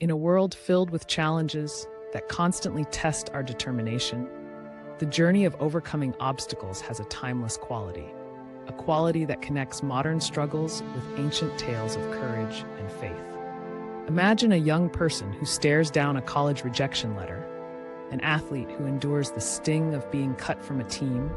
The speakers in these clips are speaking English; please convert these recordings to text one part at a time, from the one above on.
In a world filled with challenges that constantly test our determination, the journey of overcoming obstacles has a timeless quality, a quality that connects modern struggles with ancient tales of courage and faith. Imagine a young person who stares down a college rejection letter, an athlete who endures the sting of being cut from a team,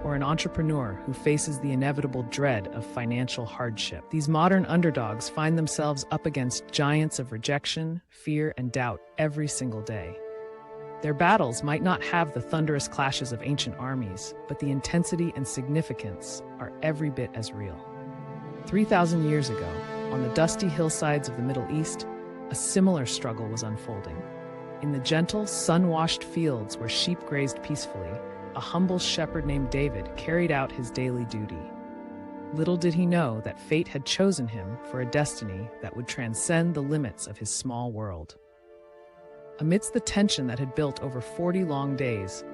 or an entrepreneur who faces the inevitable dread of financial hardship. These modern underdogs find themselves up against giants of rejection, fear, and doubt every single day. Their battles might not have the thunderous clashes of ancient armies, but the intensity and significance are every bit as real. 3,000 years ago, on the dusty hillsides of the Middle East, a similar struggle was unfolding. In the gentle, sun-washed fields where sheep grazed peacefully, a humble shepherd named David carried out his daily duty. Little did he know that fate had chosen him for a destiny that would transcend the limits of his small world. Amidst the tension that had built over 40 long days,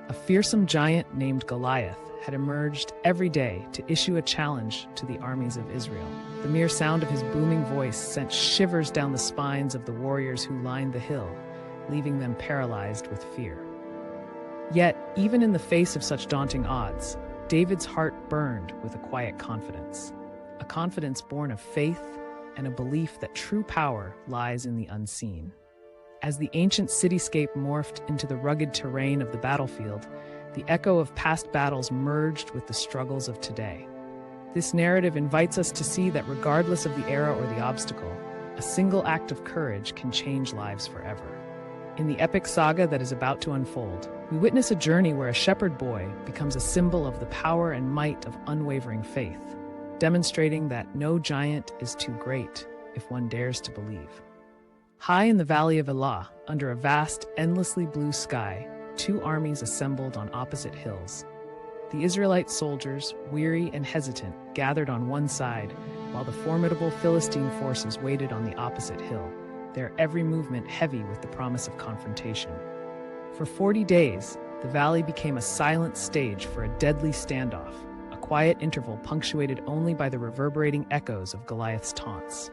a fearsome giant named Goliath had emerged every day to issue a challenge to the armies of Israel. The mere sound of his booming voice sent shivers down the spines of the warriors who lined the hill, leaving them paralyzed with fear. Yet, even in the face of such daunting odds, David's heart burned with a quiet confidence, a confidence born of faith and a belief that true power lies in the unseen. As the ancient cityscape morphed into the rugged terrain of the battlefield, the echo of past battles merged with the struggles of today. This narrative invites us to see that regardless of the era or the obstacle, a single act of courage can change lives forever. In the epic saga that is about to unfold, we witness a journey where a shepherd boy becomes a symbol of the power and might of unwavering faith, demonstrating that no giant is too great if one dares to believe. High in the valley of Elah, under a vast, endlessly blue sky, two armies assembled on opposite hills. The Israelite soldiers, weary and hesitant, gathered on one side, while the formidable Philistine forces waited on the opposite hill, their every movement heavy with the promise of confrontation. For 40 days, the valley became a silent stage for a deadly standoff, a quiet interval punctuated only by the reverberating echoes of Goliath's taunts.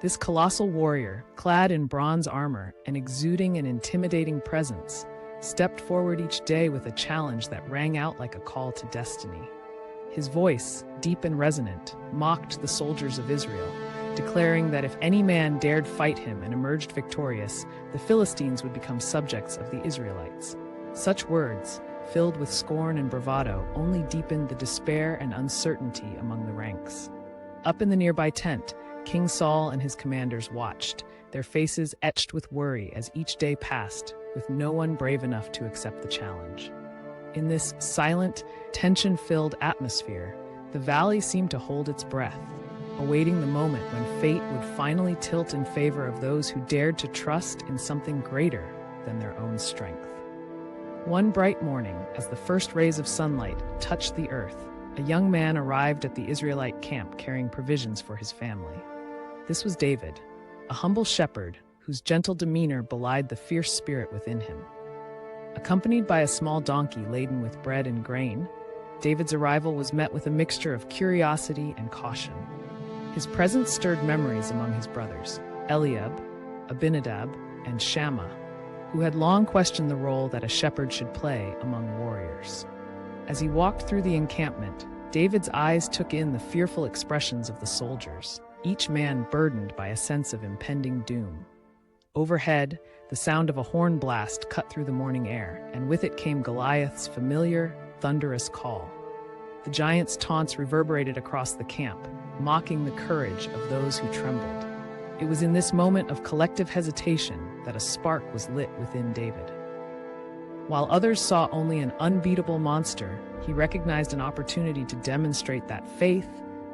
This colossal warrior, clad in bronze armor and exuding an intimidating presence, stepped forward each day with a challenge that rang out like a call to destiny. His voice, deep and resonant, mocked the soldiers of Israel, declaring that if any man dared fight him and emerged victorious, the Philistines would become subjects of the Israelites. Such words, filled with scorn and bravado, only deepened the despair and uncertainty among the ranks. Up in the nearby tent, King Saul and his commanders watched, their faces etched with worry as each day passed, with no one brave enough to accept the challenge. In this silent, tension-filled atmosphere, the valley seemed to hold its breath, awaiting the moment when fate would finally tilt in favor of those who dared to trust in something greater than their own strength. One bright morning, as the first rays of sunlight touched the earth, a young man arrived at the Israelite camp carrying provisions for his family. This was David, a humble shepherd whose gentle demeanor belied the fierce spirit within him. Accompanied by a small donkey laden with bread and grain, David's arrival was met with a mixture of curiosity and caution. His presence stirred memories among his brothers, Eliab, Abinadab, and Shammah, who had long questioned the role that a shepherd should play among warriors. As he walked through the encampment, David's eyes took in the fearful expressions of the soldiers, each man burdened by a sense of impending doom. Overhead, the sound of a horn blast cut through the morning air, and with it came Goliath's familiar, thunderous call. The giant's taunts reverberated across the camp, mocking the courage of those who trembled. It was in this moment of collective hesitation that a spark was lit within David. While others saw only an unbeatable monster, he recognized an opportunity to demonstrate that faith,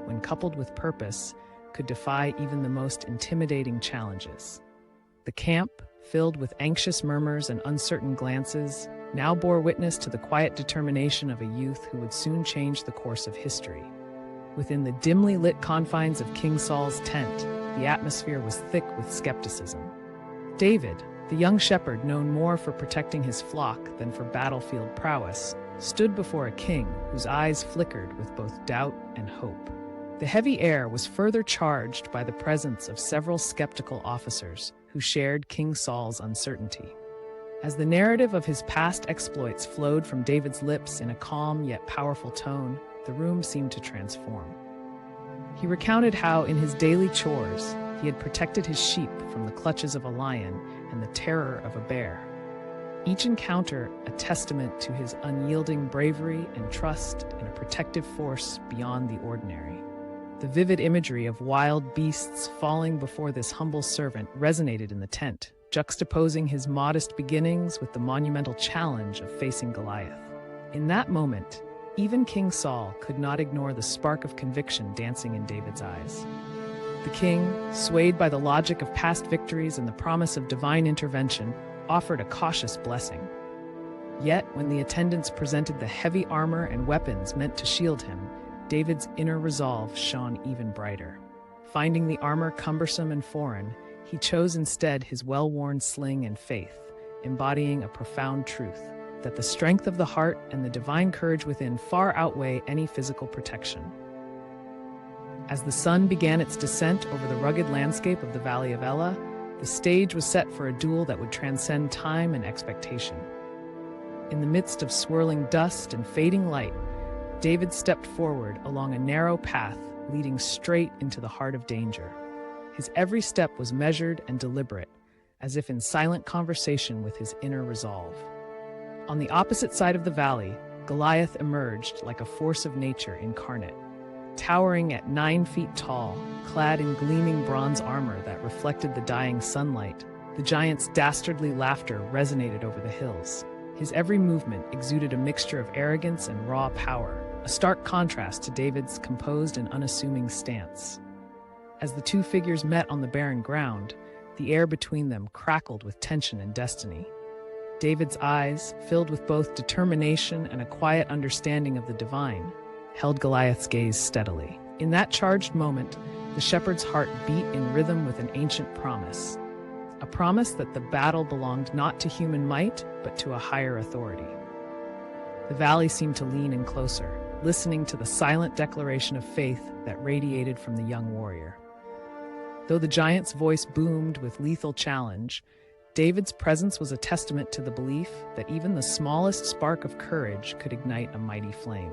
when coupled with purpose, could defy even the most intimidating challenges. The camp, filled with anxious murmurs and uncertain glances, now bore witness to the quiet determination of a youth who would soon change the course of history. Within the dimly lit confines of King Saul's tent, the atmosphere was thick with skepticism. David, the young shepherd known more for protecting his flock than for battlefield prowess, stood before a king whose eyes flickered with both doubt and hope. The heavy air was further charged by the presence of several skeptical officers, who shared King Saul's uncertainty. As the narrative of his past exploits flowed from David's lips in a calm yet powerful tone, the room seemed to transform. He recounted how, in his daily chores, he had protected his sheep from the clutches of a lion and the terror of a bear. Each encounter a testament to his unyielding bravery and trust in a protective force beyond the ordinary. The vivid imagery of wild beasts falling before this humble servant resonated in the tent, juxtaposing his modest beginnings with the monumental challenge of facing Goliath. In that moment, even King Saul could not ignore the spark of conviction dancing in David's eyes. The king, swayed by the logic of past victories and the promise of divine intervention, offered a cautious blessing. Yet, when the attendants presented the heavy armor and weapons meant to shield him, David's inner resolve shone even brighter. Finding the armor cumbersome and foreign, he chose instead his well-worn sling and faith, embodying a profound truth, that the strength of the heart and the divine courage within far outweigh any physical protection. As the sun began its descent over the rugged landscape of the Valley of Elah, the stage was set for a duel that would transcend time and expectation. In the midst of swirling dust and fading light, David stepped forward along a narrow path leading straight into the heart of danger. His every step was measured and deliberate, as if in silent conversation with his inner resolve. On the opposite side of the valley, Goliath emerged like a force of nature incarnate. Towering at 9 feet tall, clad in gleaming bronze armor that reflected the dying sunlight, the giant's dastardly laughter resonated over the hills. His every movement exuded a mixture of arrogance and raw power, a stark contrast to David's composed and unassuming stance. As the two figures met on the barren ground, the air between them crackled with tension and destiny. David's eyes, filled with both determination and a quiet understanding of the divine, held Goliath's gaze steadily. In that charged moment, the shepherd's heart beat in rhythm with an ancient promise. A promise that the battle belonged not to human might, but to a higher authority. The valley seemed to lean in closer, listening to the silent declaration of faith that radiated from the young warrior. Though the giant's voice boomed with lethal challenge, David's presence was a testament to the belief that even the smallest spark of courage could ignite a mighty flame.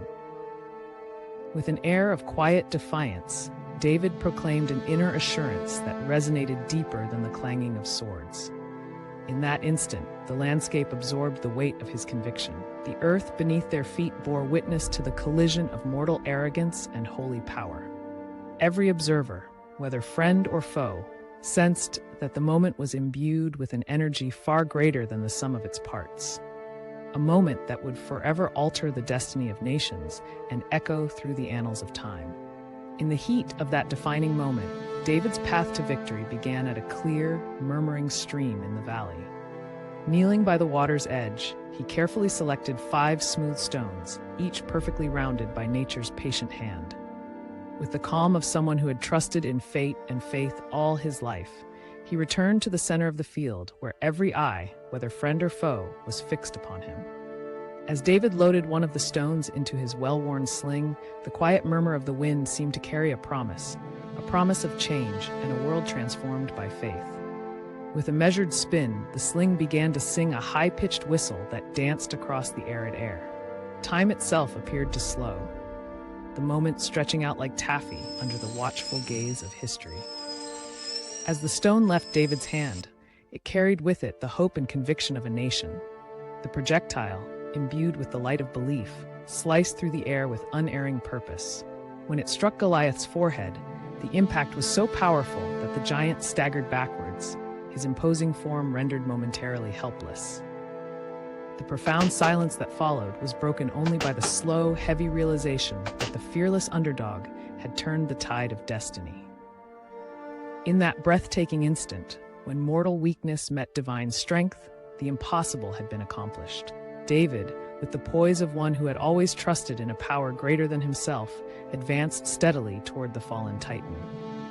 With an air of quiet defiance, David proclaimed an inner assurance that resonated deeper than the clanging of swords. In that instant, the landscape absorbed the weight of his conviction. The earth beneath their feet bore witness to the collision of mortal arrogance and holy power. Every observer, whether friend or foe, sensed that the moment was imbued with an energy far greater than the sum of its parts. A moment that would forever alter the destiny of nations and echo through the annals of time. In the heat of that defining moment, David's path to victory began at a clear, murmuring stream in the valley. Kneeling by the water's edge, he carefully selected 5 smooth stones, each perfectly rounded by nature's patient hand. With the calm of someone who had trusted in fate and faith all his life, he returned to the center of the field, where every eye, whether friend or foe, was fixed upon him. As David loaded one of the stones into his well-worn sling, the quiet murmur of the wind seemed to carry a promise of change and a world transformed by faith. With a measured spin, the sling began to sing a high-pitched whistle that danced across the arid air. Time itself appeared to slow, the moment stretching out like taffy under the watchful gaze of history. As the stone left David's hand, it carried with it the hope and conviction of a nation. The projectile, imbued with the light of belief, sliced through the air with unerring purpose. When it struck Goliath's forehead, the impact was so powerful that the giant staggered backwards, his imposing form rendered momentarily helpless. The profound silence that followed was broken only by the slow, heavy realization that the fearless underdog had turned the tide of destiny. In that breathtaking instant, when mortal weakness met divine strength, the impossible had been accomplished. David, with the poise of one who had always trusted in a power greater than himself, advanced steadily toward the fallen Titan.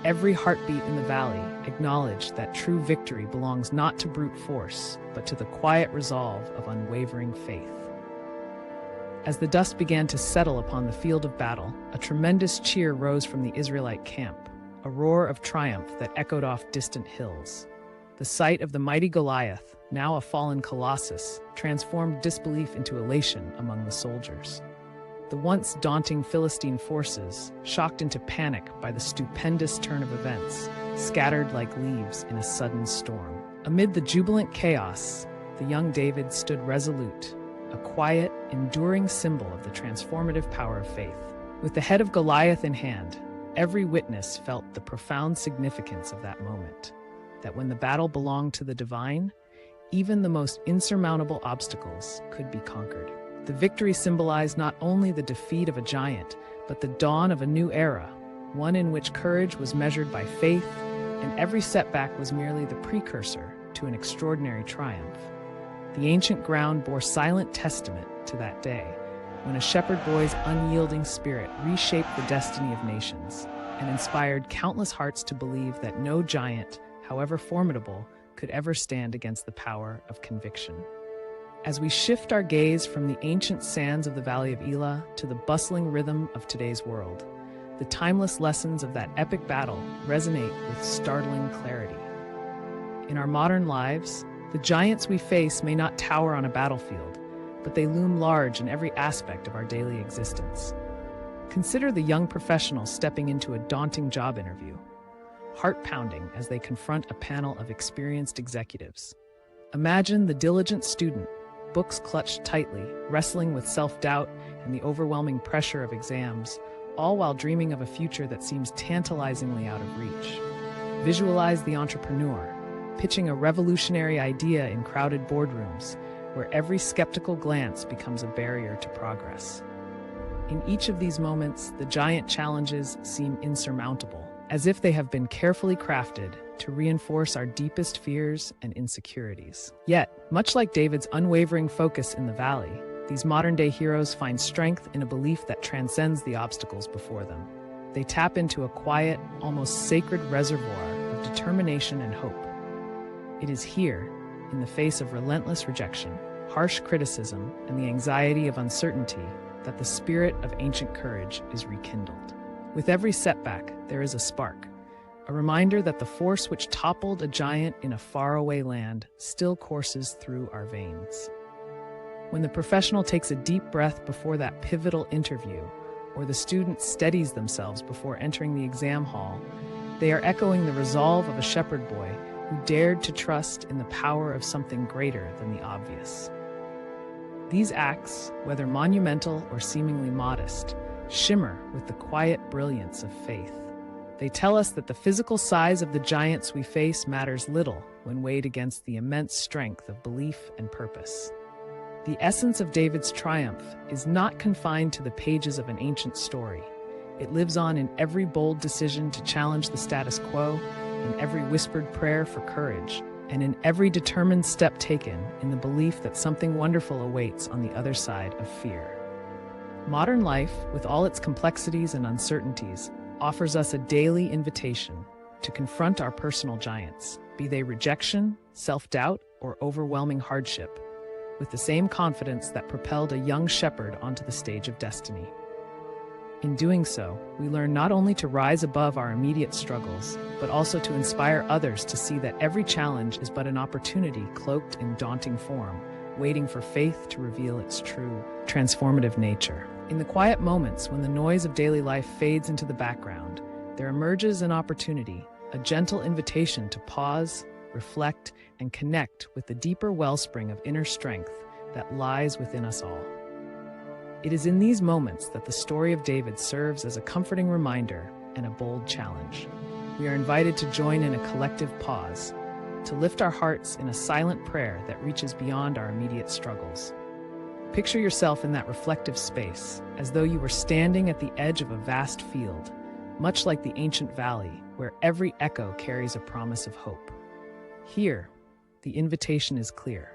Every heartbeat in the valley acknowledged that true victory belongs not to brute force, but to the quiet resolve of unwavering faith. As the dust began to settle upon the field of battle, a tremendous cheer rose from the Israelite camp, a roar of triumph that echoed off distant hills. The sight of the mighty Goliath, now a fallen colossus, transformed disbelief into elation among the soldiers. The once daunting Philistine forces, shocked into panic by the stupendous turn of events, scattered like leaves in a sudden storm. Amid the jubilant chaos, the young David stood resolute, a quiet, enduring symbol of the transformative power of faith. With the head of Goliath in hand, every witness felt the profound significance of that moment, that when the battle belonged to the divine, even the most insurmountable obstacles could be conquered. The victory symbolized not only the defeat of a giant, but the dawn of a new era, one in which courage was measured by faith, and every setback was merely the precursor to an extraordinary triumph. The ancient ground bore silent testament to that day, when a shepherd boy's unyielding spirit reshaped the destiny of nations and inspired countless hearts to believe that no giant, however formidable, could ever stand against the power of conviction. As we shift our gaze from the ancient sands of the Valley of Elah to the bustling rhythm of today's world, the timeless lessons of that epic battle resonate with startling clarity. In our modern lives, the giants we face may not tower on a battlefield, but they loom large in every aspect of our daily existence. Consider the young professionals stepping into a daunting job interview, heart-pounding as they confront a panel of experienced executives. Imagine the diligent student, books clutched tightly, wrestling with self-doubt and the overwhelming pressure of exams, all while dreaming of a future that seems tantalizingly out of reach. Visualize the entrepreneur, pitching a revolutionary idea in crowded boardrooms, where every skeptical glance becomes a barrier to progress. In each of these moments, the giant challenges seem insurmountable, as if they have been carefully crafted to reinforce our deepest fears and insecurities. Yet, much like David's unwavering focus in the valley, these modern-day heroes find strength in a belief that transcends the obstacles before them. They tap into a quiet, almost sacred reservoir of determination and hope. It is here, in the face of relentless rejection, harsh criticism, and the anxiety of uncertainty, that the spirit of ancient courage is rekindled. With every setback, there is a spark, a reminder that the force which toppled a giant in a faraway land still courses through our veins. When the professional takes a deep breath before that pivotal interview, or the student steadies themselves before entering the exam hall, they are echoing the resolve of a shepherd boy who dared to trust in the power of something greater than the obvious. These acts, whether monumental or seemingly modest, shimmer with the quiet brilliance of faith. They tell us that the physical size of the giants we face matters little when weighed against the immense strength of belief and purpose. The essence of David's triumph is not confined to the pages of an ancient story. It lives on in every bold decision to challenge the status quo, in every whispered prayer for courage, and in every determined step taken in the belief that something wonderful awaits on the other side of fear. Modern life, with all its complexities and uncertainties, offers us a daily invitation to confront our personal giants, be they rejection, self-doubt, or overwhelming hardship, with the same confidence that propelled a young shepherd onto the stage of destiny. In doing so, we learn not only to rise above our immediate struggles, but also to inspire others to see that every challenge is but an opportunity cloaked in daunting form, waiting for faith to reveal its true, transformative nature. In the quiet moments when the noise of daily life fades into the background, there emerges an opportunity, a gentle invitation to pause, reflect, and connect with the deeper wellspring of inner strength that lies within us all. It is in these moments that the story of David serves as a comforting reminder and a bold challenge. We are invited to join in a collective pause, to lift our hearts in a silent prayer that reaches beyond our immediate struggles. Picture yourself in that reflective space, as though you were standing at the edge of a vast field, much like the ancient valley, where every echo carries a promise of hope. Here, the invitation is clear.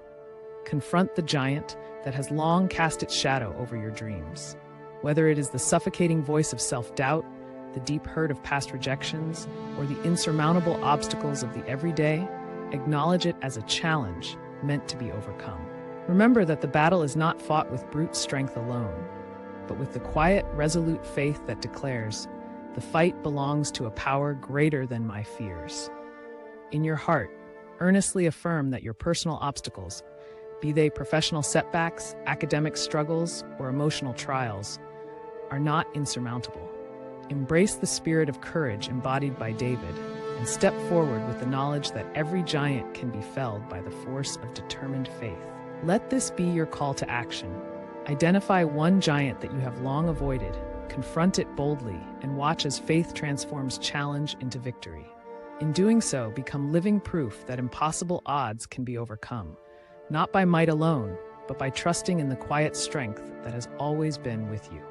Confront the giant that has long cast its shadow over your dreams. Whether it is the suffocating voice of self-doubt, the deep hurt of past rejections, or the insurmountable obstacles of the everyday, acknowledge it as a challenge meant to be overcome. Remember that the battle is not fought with brute strength alone, but with the quiet, resolute faith that declares, "The fight belongs to a power greater than my fears." In your heart, earnestly affirm that your personal obstacles, be they professional setbacks, academic struggles, or emotional trials, are not insurmountable. Embrace the spirit of courage embodied by David and step forward with the knowledge that every giant can be felled by the force of determined faith. Let this be your call to action. Identify one giant that you have long avoided, confront it boldly, and watch as faith transforms challenge into victory. In doing so, become living proof that impossible odds can be overcome, not by might alone, but by trusting in the quiet strength that has always been with you.